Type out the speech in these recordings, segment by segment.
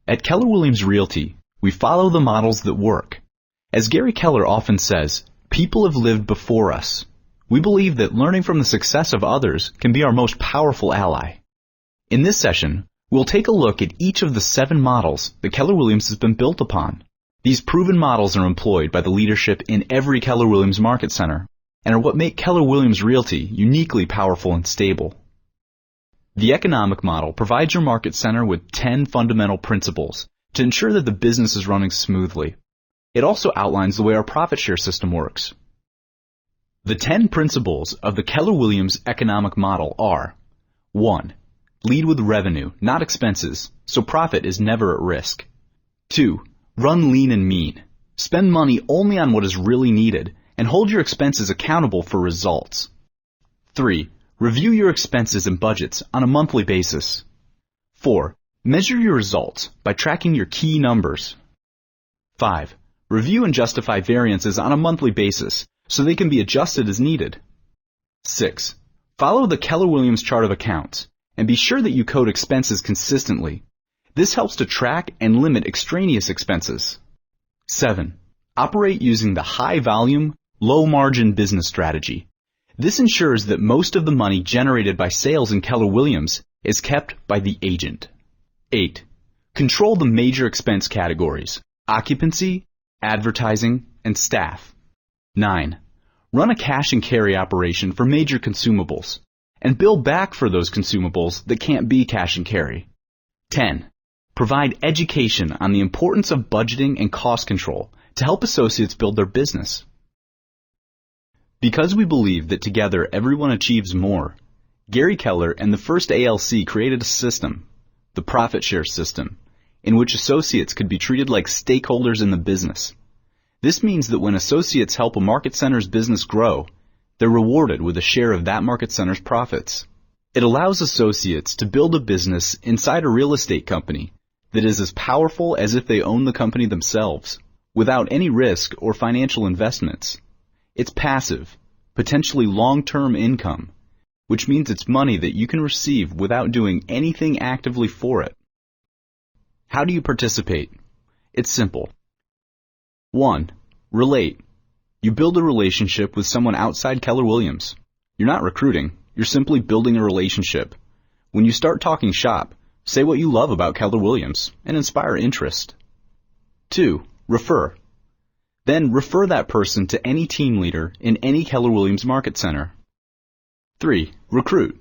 At Keller Williams Realty, we follow the models that work. As Gary Keller often says, people have lived before us. We believe that learning from the success of others can be our most powerful ally. In this session, we'll take a look at each of the 7 models that Keller Williams has been built upon. These proven models are employed by the leadership in every Keller Williams Market Center and are what make Keller Williams Realty uniquely powerful and stable. The economic model provides your market center with 10 fundamental principles to ensure that the business is running smoothly. It also outlines the way our profit share system works. The 10 principles of the Keller Williams economic model are: 1. Lead with revenue, not expenses, so profit is never at risk. 2. Run lean and mean. Spend money only on what is really needed and hold your expenses accountable for results. 3. Review your expenses and budgets on a monthly basis. 4. Measure your results by tracking your key numbers. 5. Review and justify variances on a monthly basis so they can be adjusted as needed. 6. Follow the Keller Williams chart of accounts and be sure that you code expenses consistently. This helps to track and limit extraneous expenses. 7. Operate using the high volume, low margin business strategy. This ensures that most of the money generated by sales in Keller Williams is kept by the agent. 8. Control the major expense categories: occupancy, advertising, and staff. 9. Run a cash and carry operation for major consumables and bill back for those consumables that can't be cash and carry. 10. Provide education on the importance of budgeting and cost control to help associates build their business. Because we believe that together everyone achieves more, Gary Keller and the first ALC created a system, the profit share system, in which associates could be treated like stakeholders in the business. This means that when associates help a market center's business grow, they're rewarded with a share of that market center's profits. It allows associates to build a business inside a real estate company that is as powerful as if they own the company themselves, without any risk or financial investments. It's passive, potentially long-term income, which means it's money that you can receive without doing anything actively for it. How do you participate? It's simple. 1. Relate. You build a relationship with someone outside Keller Williams. You're not recruiting, you're simply building a relationship. When you start talking shop, say what you love about Keller Williams and inspire interest. 2. Refer. Then refer that person to any team leader in any Keller Williams Market Center. 3. Recruit.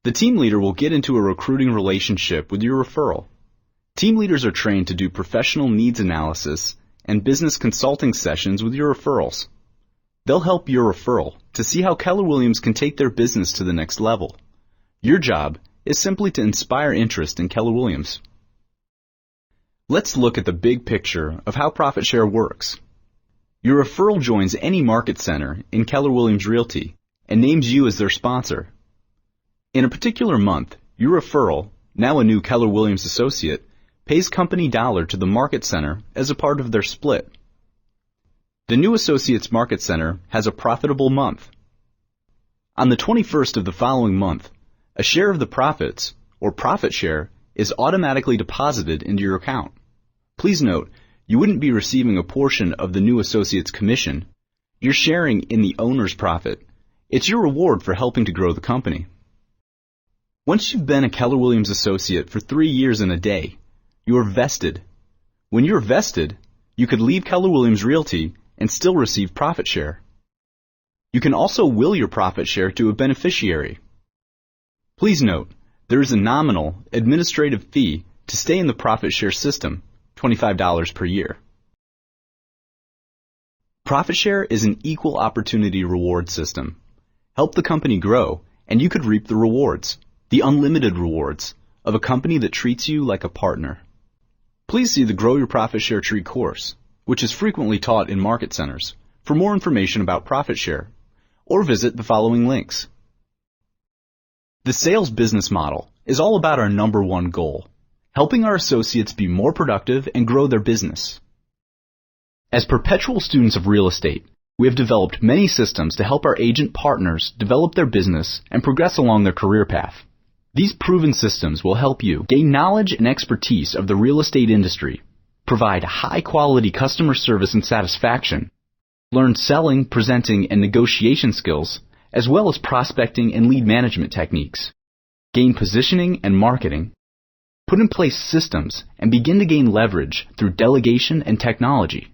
The team leader will get into a recruiting relationship with your referral. Team leaders are trained to do professional needs analysis and business consulting sessions with your referrals. They'll help your referral to see how Keller Williams can take their business to the next level. Your job is simply to inspire interest in Keller Williams. Let's look at the big picture of how profit share works. Your referral joins any market center in Keller Williams Realty and names you as their sponsor. In a particular month, your referral, now a new Keller Williams associate, pays company dollar to the market center as a part of their split. The new associate's market center has a profitable month. On the 21st of the following month, a share of the profits, or profit share, is automatically deposited into your account. Please note, you wouldn't be receiving a portion of the new associate's commission. You're sharing in the owner's profit. It's your reward for helping to grow the company. Once you've been a Keller Williams associate for 3 years and a day, you're vested. When you're vested, you could leave Keller Williams Realty and still receive profit share. You can also will your profit share to a beneficiary. Please note, there is a nominal administrative fee to stay in the profit share system, $25 per year. Profit share is an equal opportunity reward system. Help the company grow, and you could reap the rewards, the unlimited rewards, of a company that treats you like a partner. Please see the Grow Your Profit Share Tree course, which is frequently taught in market centers, for more information about profit share, or visit the following links. The sales business model is all about our number one goal, helping our associates be more productive and grow their business. As perpetual students of real estate, we have developed many systems to help our agent partners develop their business and progress along their career path. These proven systems will help you gain knowledge and expertise of the real estate industry, provide high-quality customer service and satisfaction, learn selling, presenting, and negotiation skills, as well as prospecting and lead management techniques, gain positioning and marketing, put in place systems, and begin to gain leverage through delegation and technology,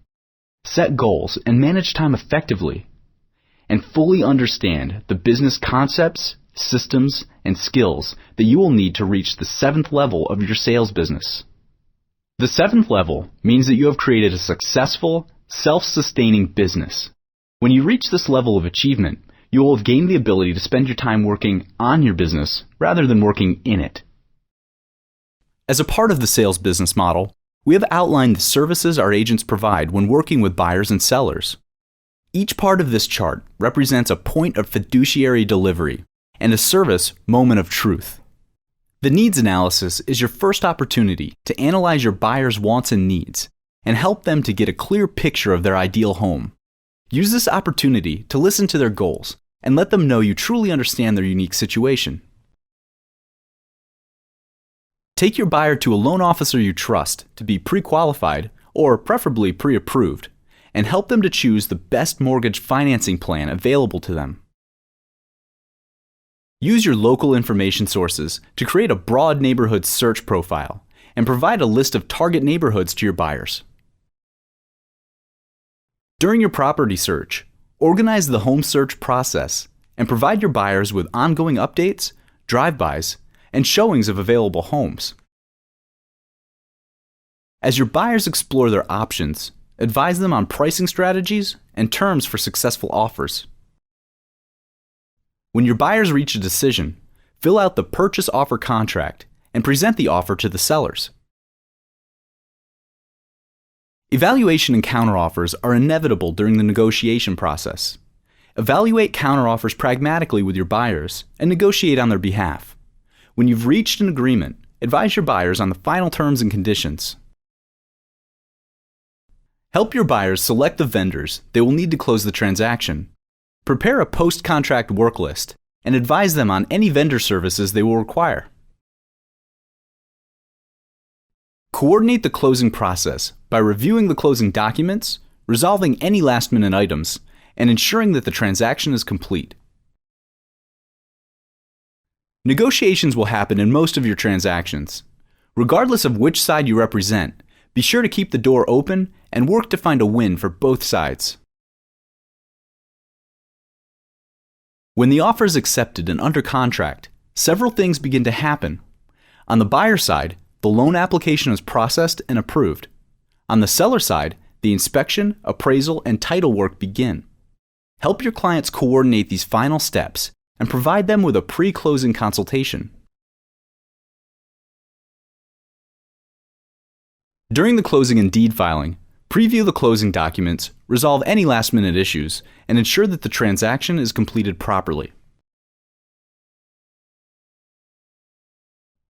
set goals and manage time effectively, and fully understand the business concepts, systems, and skills that you will need to reach the 7th level of your sales business. The 7th level means that you have created a successful, self-sustaining business. When you reach this level of achievement, you will have gained the ability to spend your time working on your business rather than working in it. As a part of the sales business model, we have outlined the services our agents provide when working with buyers and sellers. Each part of this chart represents a point of fiduciary delivery and a service moment of truth. The needs analysis is your first opportunity to analyze your buyer's wants and needs and help them to get a clear picture of their ideal home. Use this opportunity to listen to their goals and let them know you truly understand their unique situation. Take your buyer to a loan officer you trust to be pre-qualified or preferably pre-approved and help them to choose the best mortgage financing plan available to them. Use your local information sources to create a broad neighborhood search profile and provide a list of target neighborhoods to your buyers. During your property search, organize the home search process and provide your buyers with ongoing updates, drive-bys, and showings of available homes. As your buyers explore their options, advise them on pricing strategies and terms for successful offers. When your buyers reach a decision, fill out the purchase offer contract and present the offer to the sellers. Evaluation and counteroffers are inevitable during the negotiation process. Evaluate counteroffers pragmatically with your buyers and negotiate on their behalf. When you've reached an agreement, advise your buyers on the final terms and conditions. Help your buyers select the vendors they will need to close the transaction. Prepare a post-contract work list and advise them on any vendor services they will require. Coordinate the closing process by reviewing the closing documents, resolving any last-minute items, and ensuring that the transaction is complete. Negotiations will happen in most of your transactions. Regardless of which side you represent, be sure to keep the door open and work to find a win for both sides. When the offer is accepted and under contract, several things begin to happen. On the buyer side, the loan application is processed and approved. On the seller side, the inspection, appraisal, and title work begin. Help your clients coordinate these final steps and provide them with a pre-closing consultation. During the closing and deed filing, preview the closing documents, resolve any last-minute issues, and ensure that the transaction is completed properly.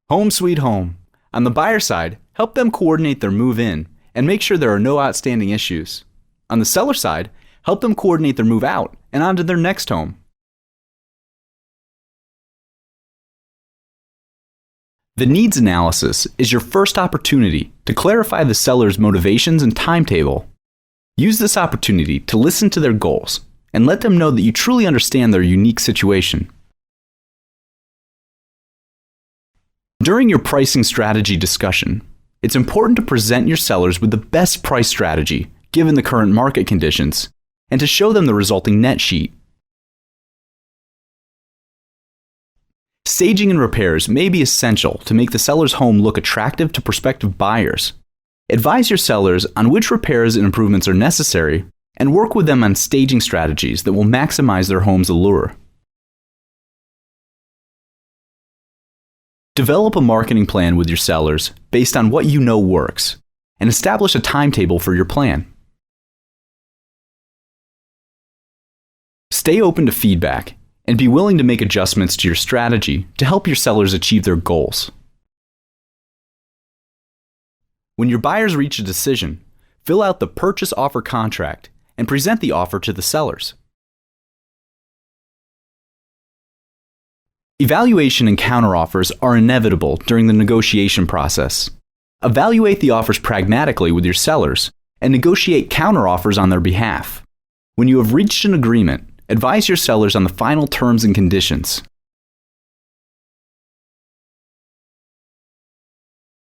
Home sweet home. On the buyer side, help them coordinate their move-in and make sure there are no outstanding issues. On the seller side, help them coordinate their move-out and on to their next home. The needs analysis is your first opportunity to clarify the seller's motivations and timetable. Use this opportunity to listen to their goals and let them know that you truly understand their unique situation. During your pricing strategy discussion, it's important to present your sellers with the best price strategy given the current market conditions and to show them the resulting net sheet. Staging and repairs may be essential to make the seller's home look attractive to prospective buyers. Advise your sellers on which repairs and improvements are necessary and work with them on staging strategies that will maximize their home's allure. Develop a marketing plan with your sellers based on what you know works and establish a timetable for your plan. Stay open to feedback and be willing to make adjustments to your strategy to help your sellers achieve their goals. When your buyers reach a decision, fill out the purchase offer contract and present the offer to the sellers. Evaluation and counteroffers are inevitable during the negotiation process. Evaluate the offers pragmatically with your sellers and negotiate counteroffers on their behalf. When you have reached an agreement, advise your sellers on the final terms and conditions.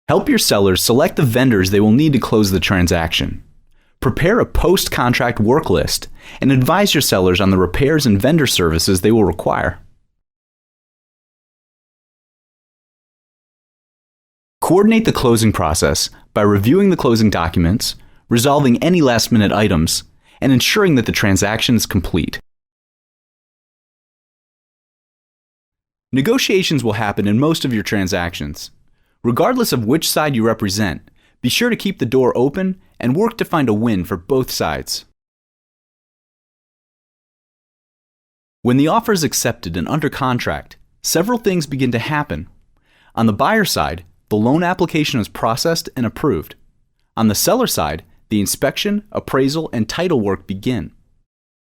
Help your sellers select the vendors they will need to close the transaction. Prepare a post-contract work list and advise your sellers on the repairs and vendor services they will require. Coordinate the closing process by reviewing the closing documents, resolving any last-minute items, and ensuring that the transaction is complete. Negotiations will happen in most of your transactions. Regardless of which side you represent, be sure to keep the door open and work to find a win for both sides. When the offer is accepted and under contract, several things begin to happen. On the buyer side, the loan application is processed and approved. On the seller side, the inspection, appraisal, and title work begin.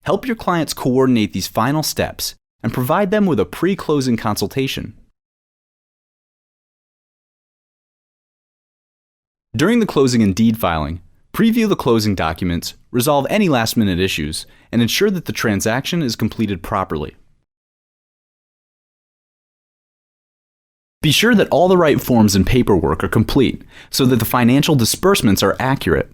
Help your clients coordinate these final steps and provide them with a pre-closing consultation. During the closing and deed filing, preview the closing documents, resolve any last-minute issues, and ensure that the transaction is completed properly. Be sure that all the right forms and paperwork are complete so that the financial disbursements are accurate.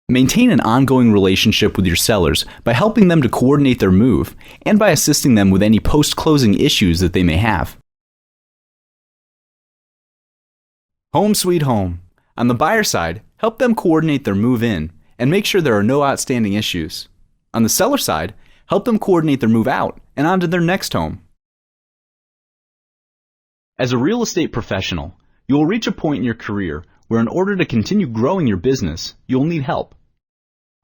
Maintain an ongoing relationship with your sellers by helping them to coordinate their move and by assisting them with any post-closing issues that they may have. Home sweet home. On the buyer side, help them coordinate their move in and make sure there are no outstanding issues. On the seller side, help them coordinate their move out and on to their next home. As a real estate professional, you will reach a point in your career where in order to continue growing your business, you'll need help.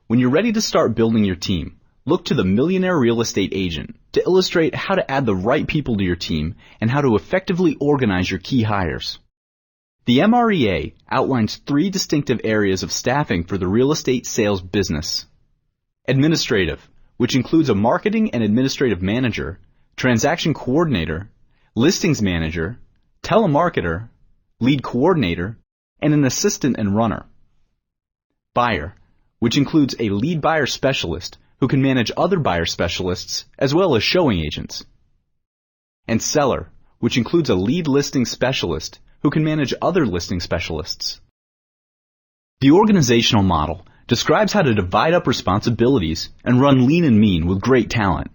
When you're ready to start building your team, look to the Millionaire Real Estate Agent to illustrate how to add the right people to your team and how to effectively organize your key hires. The MREA outlines 3 distinctive areas of staffing for the real estate sales business. Administrative, which includes a marketing and administrative manager, transaction coordinator, listings manager, telemarketer, lead coordinator, and an assistant and runner. Buyer, which includes a lead buyer specialist who can manage other buyer specialists as well as showing agents. And seller, which includes a lead listing specialist who can manage other listing specialists. The organizational model describes how to divide up responsibilities and run lean and mean with great talent.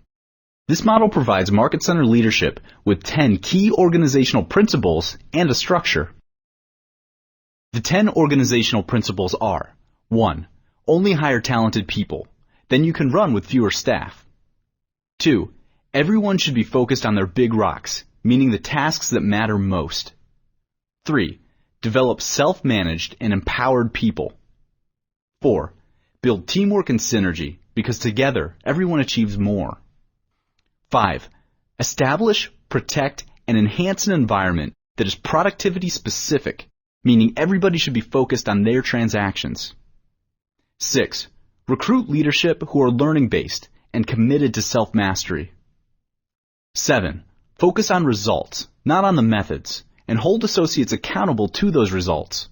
This model provides Market Center leadership with 10 key organizational principles and a structure. The 10 organizational principles are: 1. Only hire talented people. Then you can run with fewer staff. 2. Everyone should be focused on their big rocks, meaning the tasks that matter most. 3. Develop self-managed and empowered people. 4. Build teamwork and synergy, because together everyone achieves more. 5. Establish, protect, and enhance an environment that is productivity specific, meaning everybody should be focused on their transactions. 6. Recruit leadership who are learning-based and committed to self-mastery. 7. Focus on results, not on the methods, and hold associates accountable to those results.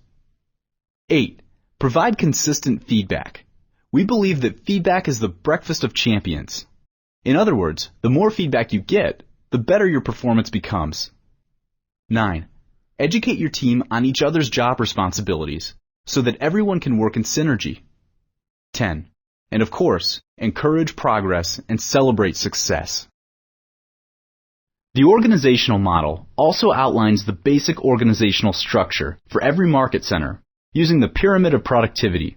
8. Provide consistent feedback. We believe that feedback is the breakfast of champions. In other words, the more feedback you get, the better your performance becomes. 9. Educate your team on each other's job responsibilities so that everyone can work in synergy. 10. And of course, encourage progress and celebrate success. The organizational model also outlines the basic organizational structure for every market center using the pyramid of productivity.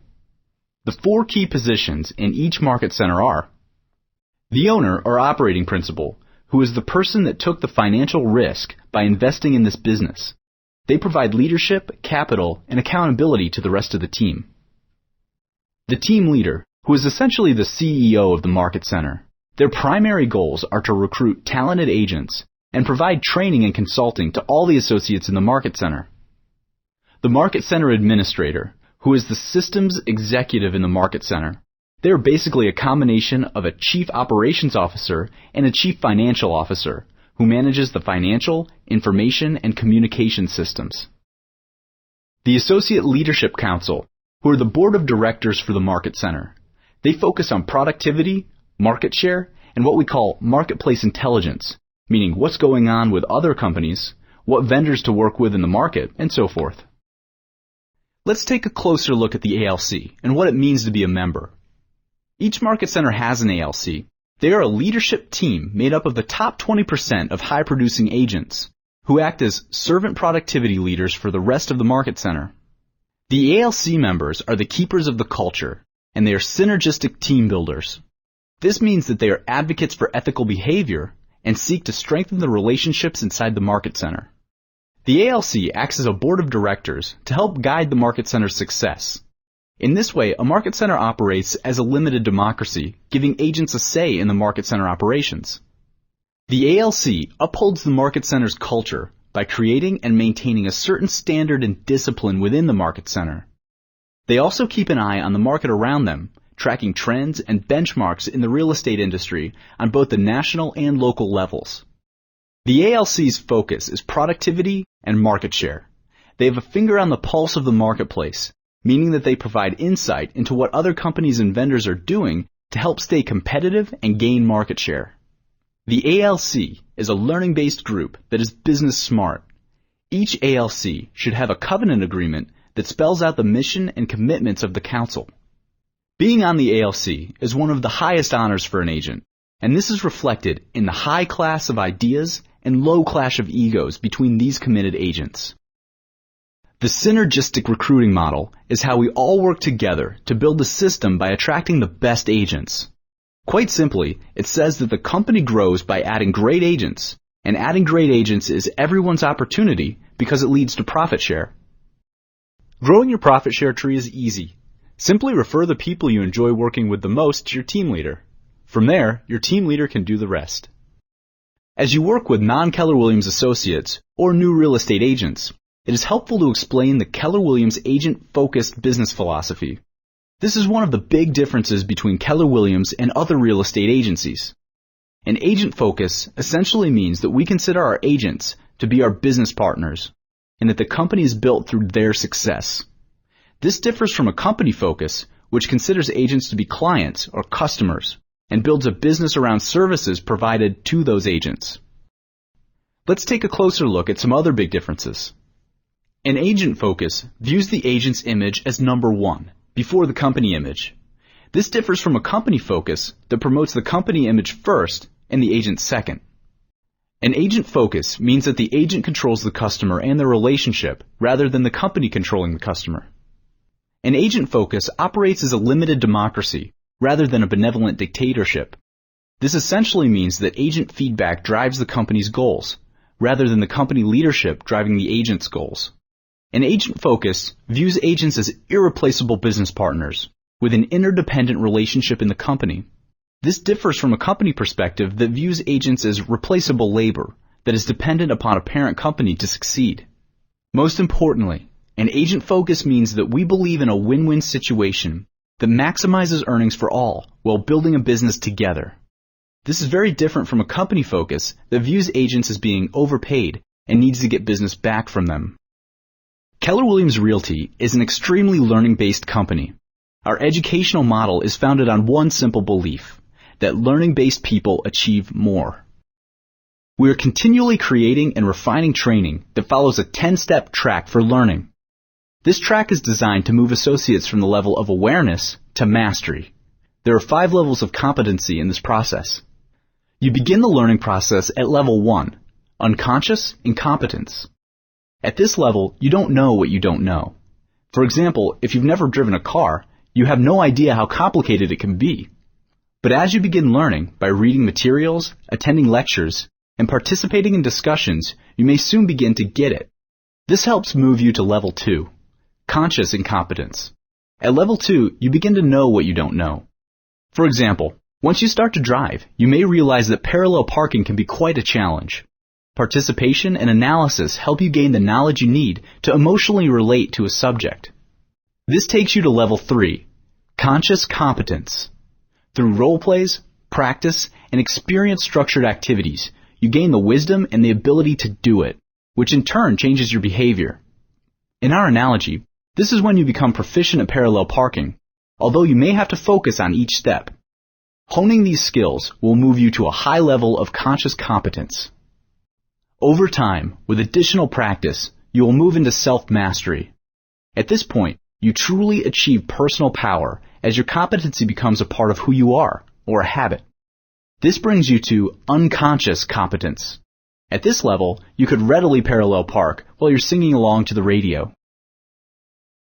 The 4 key positions in each market center are: the owner or operating principal, who is the person that took the financial risk by investing in this business. They provide leadership, capital, and accountability to the rest of the team. The team leader, who is essentially the CEO of the market center. Their primary goals are to recruit talented agents and provide training and consulting to all the associates in the market center. The market center administrator, who is the systems executive in the market center. They are basically a combination of a chief operations officer and a chief financial officer who manages the financial, information, and communication systems. The Associate Leadership Council, who are the board of directors for the Market Center. They focus on productivity, market share, and what we call marketplace intelligence, meaning what's going on with other companies, what vendors to work with in the market, and so forth. Let's take a closer look at the ALC and what it means to be a member. Each Market Center has an ALC. They are a leadership team made up of the top 20% of high-producing agents who act as servant productivity leaders for the rest of the Market Center. The ALC members are the keepers of the culture, and they are synergistic team builders. This means that they are advocates for ethical behavior and seek to strengthen the relationships inside the Market Center. The ALC acts as a board of directors to help guide the Market Center's success. In this way, a Market Center operates as a limited democracy, giving agents a say in the Market Center operations. The ALC upholds the Market Center's culture by creating and maintaining a certain standard and discipline within the Market Center. They also keep an eye on the market around them, tracking trends and benchmarks in the real estate industry on both the national and local levels. The ALC's focus is productivity and market share. They have a finger on the pulse of the marketplace, meaning that they provide insight into what other companies and vendors are doing to help stay competitive and gain market share. The ALC is a learning-based group that is business smart. Each ALC should have a covenant agreement that spells out the mission and commitments of the council. Being on the ALC is one of the highest honors for an agent, and this is reflected in the high class of ideas and low clash of egos between these committed agents. The synergistic recruiting model is how we all work together to build a system by attracting the best agents. Quite simply, it says that the company grows by adding great agents, and adding great agents is everyone's opportunity because it leads to profit share. Growing your profit share tree is easy. Simply refer the people you enjoy working with the most to your team leader. From there, your team leader can do the rest. As you work with non-Keller Williams associates or new real estate agents, it is helpful to explain the Keller Williams agent-focused business philosophy. This is one of the big differences between Keller Williams and other real estate agencies. An agent focus essentially means that we consider our agents to be our business partners, and that the company is built through their success. This differs from a company focus, which considers agents to be clients or customers, and builds a business around services provided to those agents. Let's take a closer look at some other big differences. An agent focus views the agent's image as number one, before the company image. This differs from a company focus that promotes the company image first and the agent second. An agent focus means that the agent controls the customer and their relationship rather than the company controlling the customer. An agent focus operates as a limited democracy rather than a benevolent dictatorship. This essentially means that agent feedback drives the company's goals rather than the company leadership driving the agent's goals. An agent focus views agents as irreplaceable business partners with an interdependent relationship in the company. This differs from a company perspective that views agents as replaceable labor that is dependent upon a parent company to succeed. Most importantly, an agent focus means that we believe in a win-win situation that maximizes earnings for all while building a business together. This is very different from a company focus that views agents as being overpaid and needs to get business back from them. Keller Williams Realty is an extremely learning-based company. Our educational model is founded on one simple belief, that learning-based people achieve more. We are continually creating and refining training that follows a 10-step track for learning. This track is designed to move associates from the level of awareness to mastery. There are 5 levels of competency in this process. You begin the learning process at level 1, unconscious incompetence. At this level, you don't know what you don't know. For example, if you've never driven a car, you have no idea how complicated it can be. But as you begin learning by reading materials, attending lectures, and participating in discussions, you may soon begin to get it. This helps move you to level 2, conscious incompetence. At level 2, you begin to know what you don't know. For example, once you start to drive, you may realize that parallel parking can be quite a challenge. Participation and analysis help you gain the knowledge you need to emotionally relate to a subject. This takes you to level 3, conscious competence. Through role plays, practice, and experience-structured activities, you gain the wisdom and the ability to do it, which in turn changes your behavior. In our analogy, this is when you become proficient at parallel parking, although you may have to focus on each step. Honing these skills will move you to a high level of conscious competence. Over time, with additional practice, you will move into self-mastery. At this point, you truly achieve personal power as your competency becomes a part of who you are, or a habit. This brings you to unconscious competence. At this level, you could readily parallel park while you're singing along to the radio.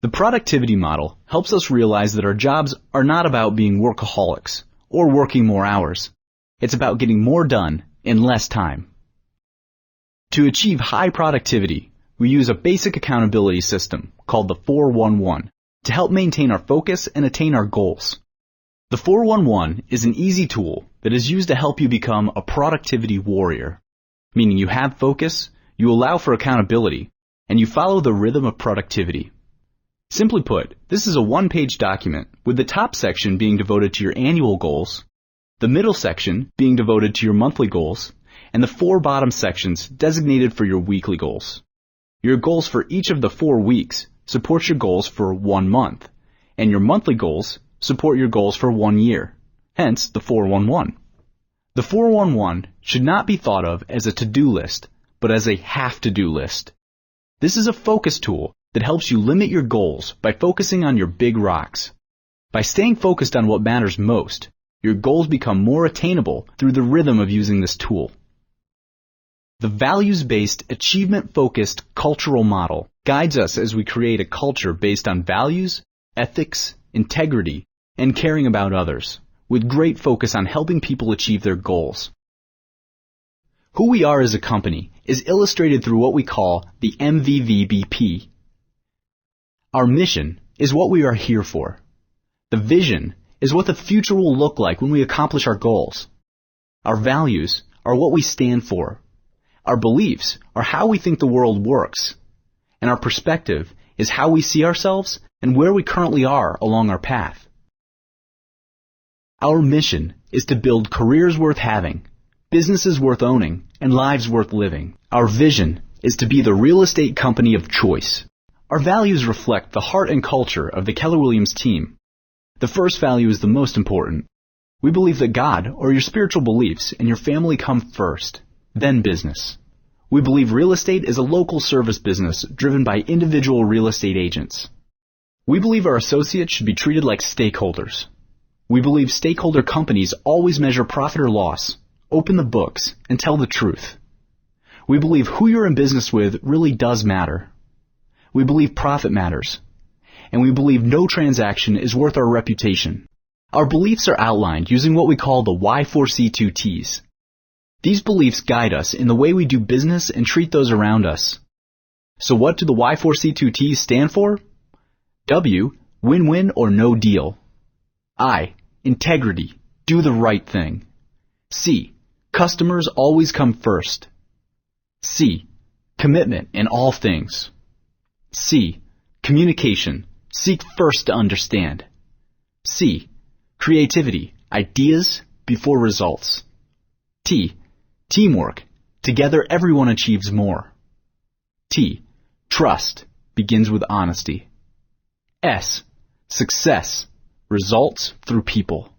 The productivity model helps us realize that our jobs are not about being workaholics or working more hours. It's about getting more done in less time. To achieve high productivity, we use a basic accountability system called the 411 to help maintain our focus and attain our goals. The 411 is an easy tool that is used to help you become a productivity warrior, meaning you have focus, you allow for accountability, and you follow the rhythm of productivity. Simply put, this is a one-page document with the top section being devoted to your annual goals, the middle section being devoted to your monthly goals, and the 4 bottom sections designated for your weekly goals. Your goals for each of the 4 weeks support your goals for 1 month, and your monthly goals support your goals for 1 year, hence the 411. The 411 should not be thought of as a to-do list, but as a have-to-do list. This is a focus tool that helps you limit your goals by focusing on your big rocks. By staying focused on what matters most, your goals become more attainable through the rhythm of using this tool. The values-based, achievement-focused cultural model guides us as we create a culture based on values, ethics, integrity, and caring about others, with great focus on helping people achieve their goals. Who we are as a company is illustrated through what we call the MVVBP. Our mission is what we are here for. The vision is what the future will look like when we accomplish our goals. Our values are what we stand for. Our beliefs are how we think the world works. And our perspective is how we see ourselves and where we currently are along our path. Our mission is to build careers worth having, businesses worth owning, and lives worth living. Our vision is to be the real estate company of choice. Our values reflect the heart and culture of the Keller Williams team. The first value is the most important. We believe that God, or your spiritual beliefs, and your family come first, then business. We believe real estate is a local service business driven by individual real estate agents. We believe our associates should be treated like stakeholders. We believe stakeholder companies always measure profit or loss, open the books, and tell the truth. We believe who you're in business with really does matter. We believe profit matters. And we believe no transaction is worth our reputation. Our beliefs are outlined using what we call the Y4C2Ts. These beliefs guide us in the way we do business and treat those around us. So what do the Y4C2Ts stand for? W, win-win or no deal. I, integrity, do the right thing. C, customers always come first. C, commitment in all things. C, communication, seek first to understand. C, creativity, ideas before results. T, teamwork, together everyone achieves more. T, trust, begins with honesty. S, success, results through people.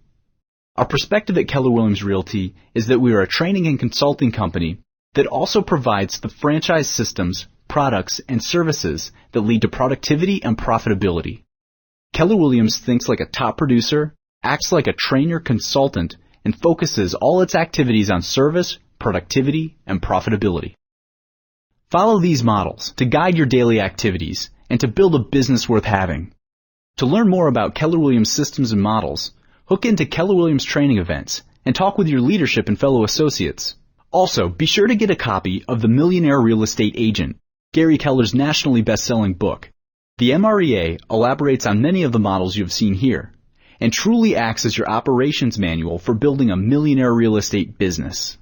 Our perspective at Keller Williams Realty is that we are a training and consulting company that also provides the franchise systems, products, and services that lead to productivity and profitability. Keller Williams thinks like a top producer, acts like a trainer consultant, and focuses all its activities on service, productivity, and profitability. Follow these models to guide your daily activities and to build a business worth having. To learn more about Keller Williams systems and models, hook into Keller Williams training events and talk with your leadership and fellow associates. Also, be sure to get a copy of The Millionaire Real Estate Agent, Gary Keller's nationally best-selling book. The MREA elaborates on many of the models you have seen here and truly acts as your operations manual for building a millionaire real estate business.